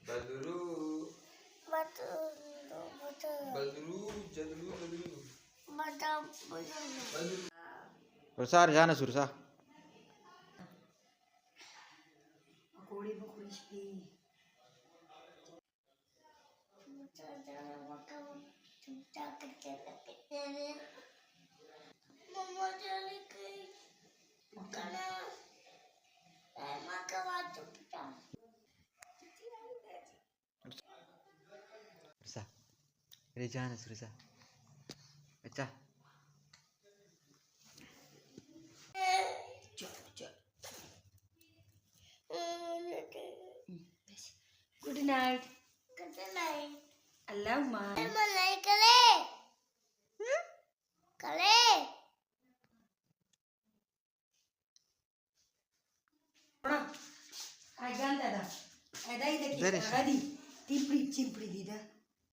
बदरू बदरू जदरू बदरू रुसा जाना सुरसा पकोड़े क्रिस्पी मम्मा चली गई मकाना माँ का बात चुपता रुसा रे जाना सुरसा अच्छा गुड नाइट करते नहीं अल्लाह माँ मलाई करे करे आगान दादा ऐदा ही देखिए There is- आगादी चिंपड़ी चिंपड़ी दी दा